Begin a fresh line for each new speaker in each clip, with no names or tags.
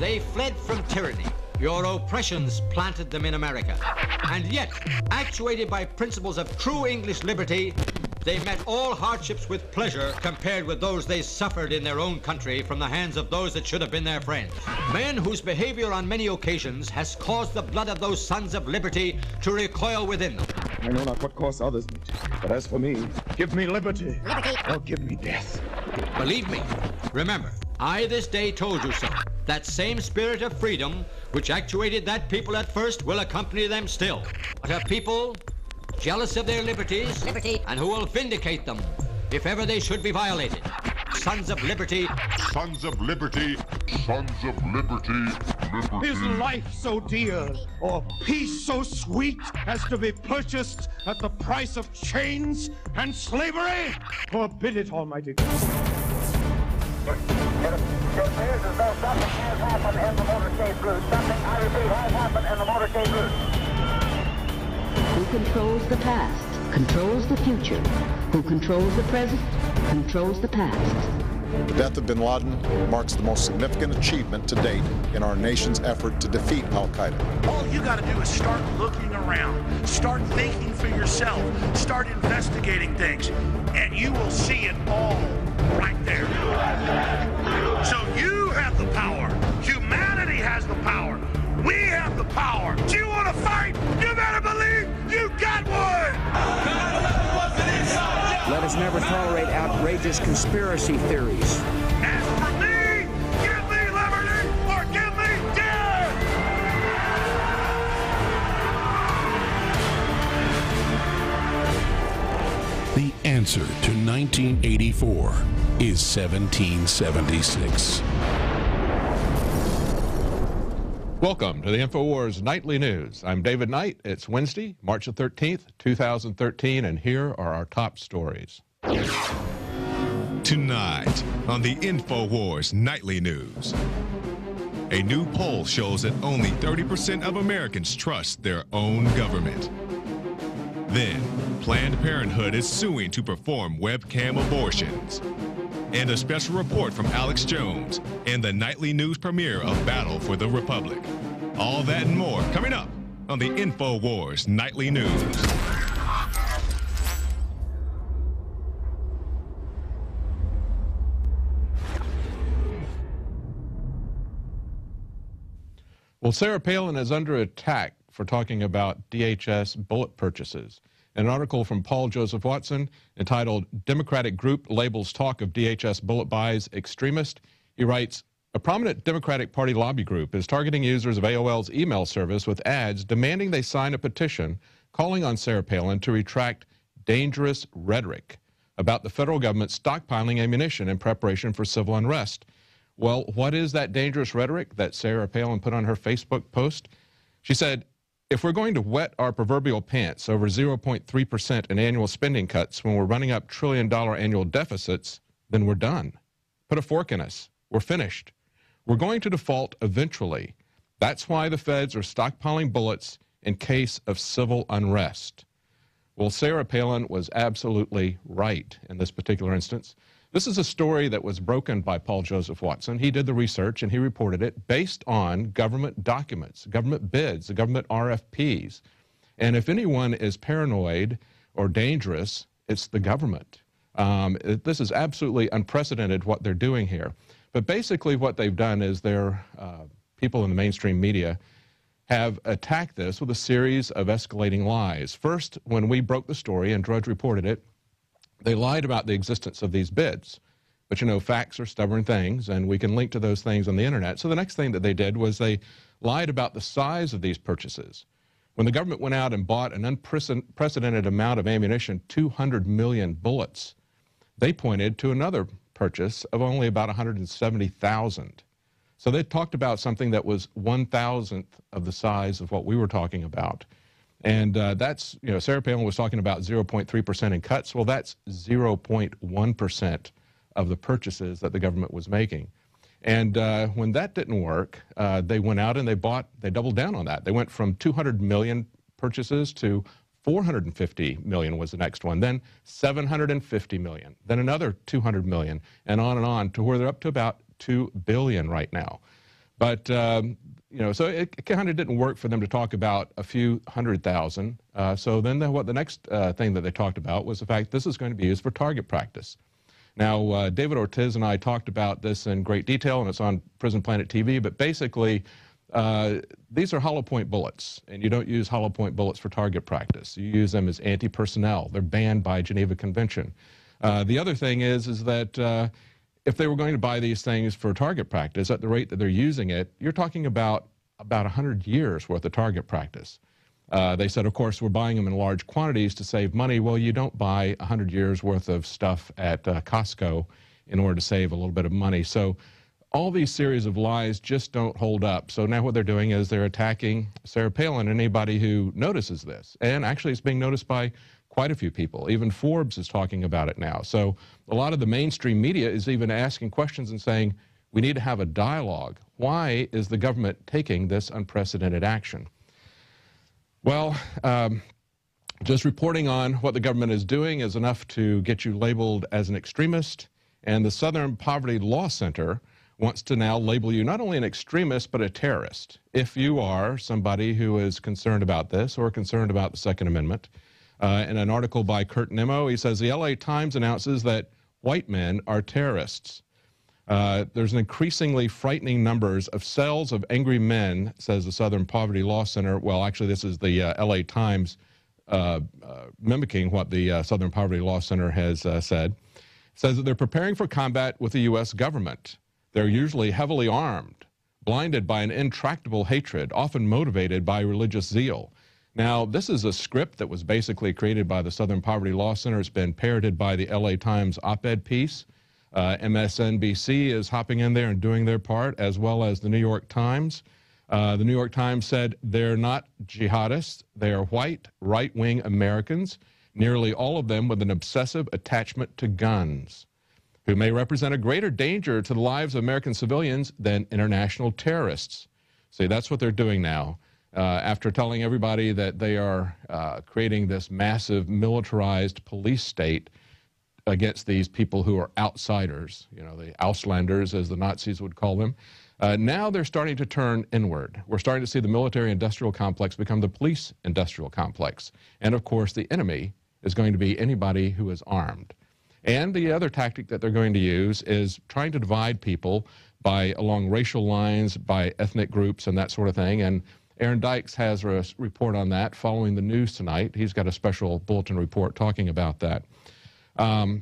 They fled from tyranny. Your oppressions planted them in America. And yet, actuated by principles of true English liberty, they met all hardships with pleasure compared with those they suffered in their own country from the hands of those that should have been their friends. Men whose behavior on many occasions has caused the blood of those sons of liberty to recoil within them.
I know not what course others meet, but as for me, give me liberty, or give me death.
Believe me, remember, I this day told you so. That same spirit of freedom which actuated that people at first will accompany them still. But a people jealous of their liberties, and who will vindicate them if ever they should be violated. Sons of liberty.
Sons of liberty. Sons of liberty.
Is life so dear, or peace so sweet, as to be purchased at the price of chains and slavery? Forbid it, Almighty God.
It appears as though something has happened in the motorcade route. Something, I repeat, has happened in the motorcade route.
Who controls the past, controls the future. Who controls the present, controls the past.
The death of bin Laden marks the most significant achievement to date in our nation's effort to defeat al-Qaeda.
All you got to do is start looking around, start thinking for yourself, start investigating things, and you will see it all right there. So you have the power. Humanity has the power. We have the power. Do you want to fight? You better believe you got one!
Let us never tolerate outrageous conspiracy theories.
As for me, give me liberty or give me death!
The answer to 1984 is 1776.
Welcome to the Infowars Nightly News. I'm David Knight. It's Wednesday, March the 13th, 2013, and here are our top stories.
Tonight on the Infowars Nightly News. A new poll shows that only 30% of Americans trust their own government. Then, Planned Parenthood is suing to perform webcam abortions. And a special report from Alex Jones and the nightly news premiere of Battle for the Republic. All that and more coming up on the Infowars Nightly News.
Well, Sarah Palin is under attack for talking about DHS bullet purchases. An article from Paul Joseph Watson entitled "Democratic Group Labels Talk of DHS Bullet Buys Extremist." He writes, "A prominent Democratic Party lobby group is targeting users of AOL's email service with ads demanding they sign a petition calling on Sarah Palin to retract dangerous rhetoric about the federal government stockpiling ammunition in preparation for civil unrest." Well, what is that dangerous rhetoric that Sarah Palin put on her Facebook post? She said, "If we're going to wet our proverbial pants over 0.3% in annual spending cuts when we're running up trillion-dollar annual deficits, then we're done. Put a fork in us. We're finished. We're going to default eventually. That's why the feds are stockpiling bullets in case of civil unrest." Well, Sarah Palin was absolutely right in this particular instance. This is a story that was broken by Paul Joseph Watson. He did the research and he reported it based on government documents, government bids, the government RFPs. And if anyone is paranoid or dangerous, it's the government. This is absolutely unprecedented what they're doing here. But basically what they've done is their people in the mainstream media have attacked this with a series of escalating lies. First, when we broke the story and Drudge reported it, they lied about the existence of these bids. But you know, facts are stubborn things, and we can link to those things on the internet. So the next thing that they did was they lied about the size of these purchases. When the government went out and bought an unprecedented amount of ammunition, 200 million bullets, they pointed to another purchase of only about 170,000. So they talked about something that was 1,000th of the size of what we were talking about. And that's, you know, Sarah Palin was talking about 0.3% in cuts. Well, that's 0.1% of the purchases that the government was making. And when that didn't work, they went out and they doubled down on that. They went from 200 million purchases to 450 million was the next one, then 750 million, then another 200 million, and on to where they're up to about 2 billion right now. But, you know, so it kind of didn't work for them to talk about a few 100,000. So then the next thing that they talked about was the fact this is going to be used for target practice. Now, David Ortiz and I talked about this in great detail, and it's on Prison Planet TV, but basically, these are hollow point bullets, and you don't use hollow point bullets for target practice. You use them as anti-personnel. They're banned by Geneva Convention. The other thing is that if they were going to buy these things for target practice at the rate that they're using it, you're talking about 100 years worth of target practice. They said, of course, we're buying them in large quantities to save money. Well, you don't buy 100 years worth of stuff at Costco in order to save a little bit of money. So all these series of lies just don't hold up. So now what they're doing is they're attacking Sarah Palin and anybody who notices this. And actually it's being noticed by quite a few people. Even Forbes is talking about it now. So a lot of the mainstream media is even asking questions and saying, we need to have a dialogue. Why is the government taking this unprecedented action? Well, just reporting on what the government is doing is enough to get you labeled as an extremist. And the Southern Poverty Law Center wants to now label you not only an extremist, but a terrorist. If you are somebody who is concerned about this or concerned about the Second Amendment. In an article by Kurt Nimmo, he says the LA Times announces that white men are terrorists. There's an increasingly frightening numbers of cells of angry men, says the Southern Poverty Law Center. Well, actually, this is the LA Times mimicking what the Southern Poverty Law Center has said. It says that they're preparing for combat with the U.S. government. They're usually heavily armed, blinded by an intractable hatred, often motivated by religious zeal. Now, this is a script that was basically created by the Southern Poverty Law Center. It's been parroted by the LA Times op-ed piece. MSNBC is hopping in there and doing their part, as well as the New York Times. The New York Times said they're not jihadists. They are white, right-wing Americans, nearly all of them with an obsessive attachment to guns, who may represent a greater danger to the lives of American civilians than international terrorists. See, that's what they're doing now. After telling everybody that they are creating this massive militarized police state against these people who are outsiders, you know, the Auslanders, as the Nazis would call them, now they're starting to turn inward. We're starting to see the military-industrial complex become the police-industrial complex. And, of course, the enemy is going to be anybody who is armed. And the other tactic that they're going to use is trying to divide people along racial lines, by ethnic groups, and that sort of thing. And Aaron Dykes has a report on that following the news tonight. He's got a special bulletin report talking about that. And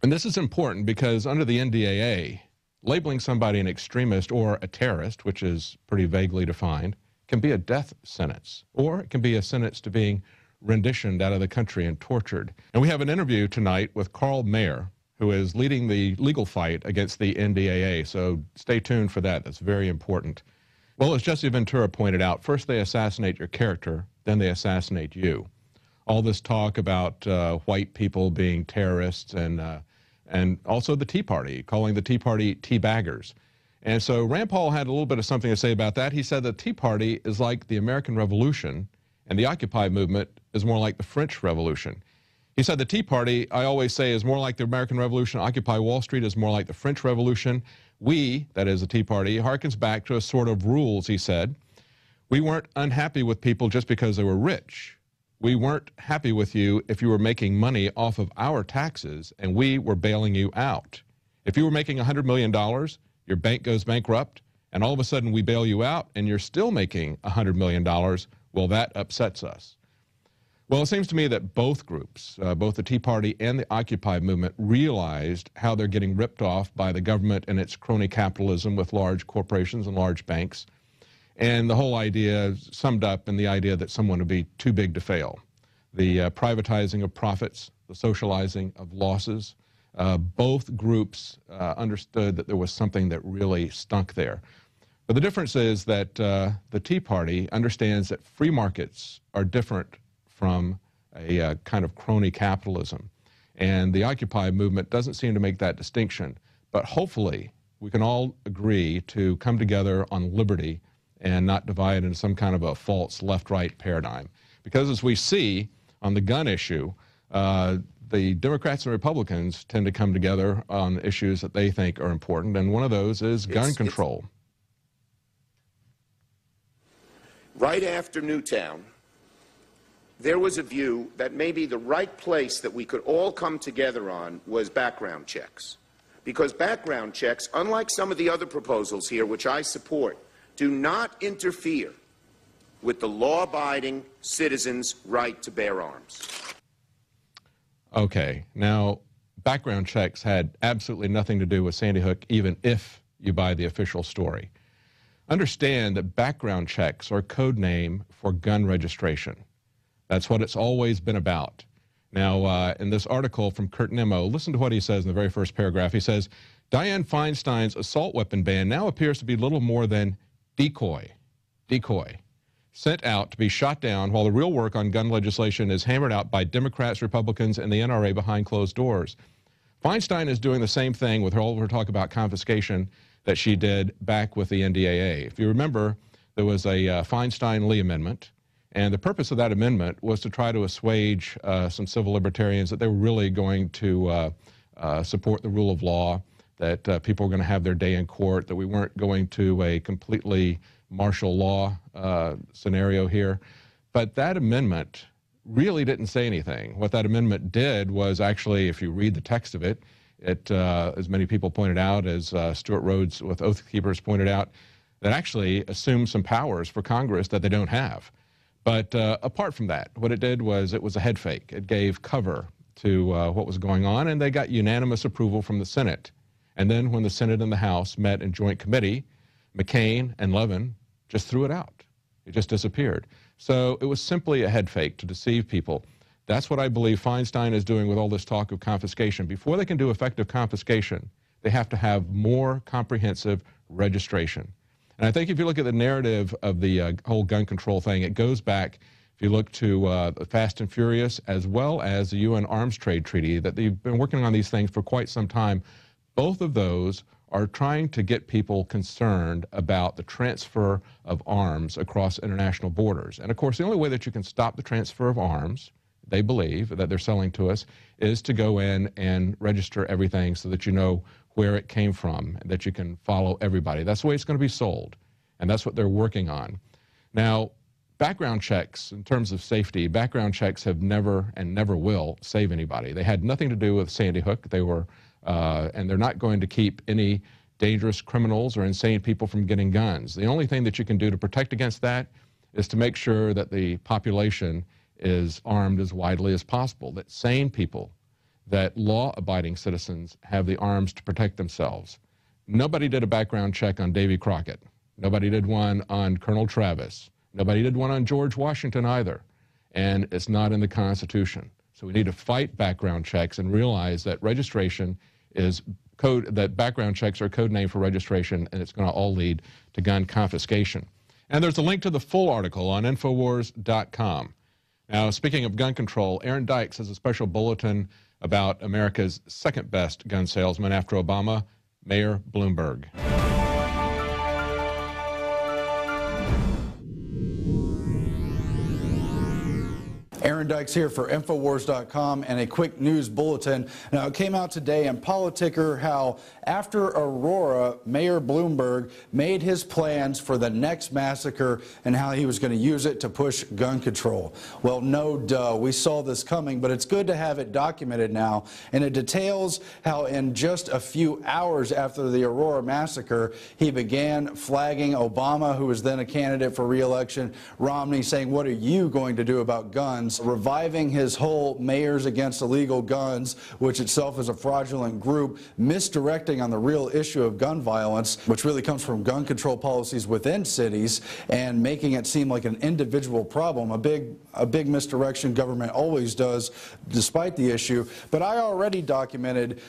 this is important because under the NDAA, labeling somebody an extremist or a terrorist, which is pretty vaguely defined, can be a death sentence, or it can be a sentence to being renditioned out of the country and tortured. And we have an interview tonight with Carl Mayer, who is leading the legal fight against the NDAA. So stay tuned for that. That's very important. Well, as Jesse Ventura pointed out, first they assassinate your character, then they assassinate you. All this talk about white people being terrorists and also the Tea Party, calling the Tea Party teabaggers. And so Rand Paul had a little bit of something to say about that. He said the Tea Party is like the American Revolution, and the Occupy movement is more like the French Revolution. He said the Tea Party, I always say, is more like the American Revolution. Occupy Wall Street is more like the French Revolution. We, that is the Tea Party, harkens back to a sort of rules, he said. We weren't unhappy with people just because they were rich. We weren't happy with you if you were making money off of our taxes and we were bailing you out. If you were making $100 million, your bank goes bankrupt, and all of a sudden we bail you out and you're still making $100 million, well, that upsets us. Well, it seems to me that both groups, both the Tea Party and the Occupy movement, realized how they're getting ripped off by the government and its crony capitalism with large corporations and large banks. And the whole idea summed up in the idea that someone would be too big to fail. The privatizing of profits, the socializing of losses. Both groups understood that there was something that really stunk there. But the difference is that the Tea Party understands that free markets are different from a kind of crony capitalism. And the Occupy movement doesn't seem to make that distinction. But hopefully we can all agree to come together on liberty and not divide into some kind of a false left-right paradigm. Because as we see on the gun issue, the Democrats and Republicans tend to come together on issues that they think are important, and one of those is gun control.
right after Newtown, there was a view that maybe the right place that we could all come together on was background checks. Because background checks, unlike some of the other proposals here, which I support, do not interfere with the law-abiding citizens' right to bear arms.
Okay, now background checks had absolutely nothing to do with Sandy Hook, even if you buy the official story. Understand that background checks are a code name for gun registration. That's what it's always been about. Now, in this article from Kurt Nimmo, listen to what he says in the very first paragraph. He says, Dianne Feinstein's assault weapon ban now appears to be little more than decoy, sent out to be shot down while the real work on gun legislation is hammered out by Democrats, Republicans, and the NRA behind closed doors. Feinstein is doing the same thing with all of her talk about confiscation that she did back with the NDAA. If you remember, there was a Feinstein-Lee amendment, and the purpose of that amendment was to try to assuage some civil libertarians that they were really going to support the rule of law, that people were going to have their day in court, that we weren't going to a completely martial law scenario here. But that amendment really didn't say anything. What that amendment did was actually, if you read the text of it, as many people pointed out, as Stuart Rhodes with Oath Keepers pointed out, that actually assumed some powers for Congress that they don't have. But apart from that, what it did was it was a head fake. It gave cover to what was going on, and they got unanimous approval from the Senate. And then when the Senate and the House met in joint committee, McCain and Levin just threw it out. It just disappeared. So it was simply a head fake to deceive people. That's what I believe Feinstein is doing with all this talk of confiscation. Before they can do effective confiscation, they have to have more comprehensive registration. And I think if you look at the narrative of the whole gun control thing, it goes back, if you look to Fast and Furious, as well as the UN Arms Trade Treaty, that they've been working on these things for quite some time. Both of those are trying to get people concerned about the transfer of arms across international borders. And of course, the only way that you can stop the transfer of arms, they believe, that they're selling to us, is to go in and register everything so that you know where it came from, that you can follow everybody. That's the way it's going to be sold, and that's what they're working on. Now, background checks, in terms of safety, background checks have never and never will save anybody. They had nothing to do with Sandy Hook. They were, and they're not going to keep any dangerous criminals or insane people from getting guns. The only thing that you can do to protect against that is to make sure that the population is armed as widely as possible, that sane people, that law-abiding citizens have the arms to protect themselves. Nobody did a background check on Davy Crockett. Nobody did one on Colonel Travis. Nobody did one on George Washington either. And it's not in the Constitution. So we need to fight background checks and realize that registration is code, that background checks are a code name for registration, and it's going to all lead to gun confiscation. And there's a link to the full article on Infowars.com. Now, speaking of gun control, Aaron Dykes has a special bulletin about America's second best gun salesman after Obama, Mayor Bloomberg.
Aaron Dykes here for Infowars.com and a quick news bulletin. Now, it came out today in Politicker how after Aurora, Mayor Bloomberg made his plans for the next massacre and how he was going to use it to push gun control. Well, no duh. We saw this coming, but it's good to have it documented now. And it details how in just a few hours after the Aurora massacre, he began flagging Obama, who was then a candidate for re-election, Romney, saying, "What are you going to do about guns?" Reviving his whole Mayors Against Illegal Guns, which itself is a fraudulent group, misdirecting on the real issue of gun violence, which really comes from gun control policies within cities, and making it seem like an individual problem, a big misdirection government always does despite the issue. But I already documented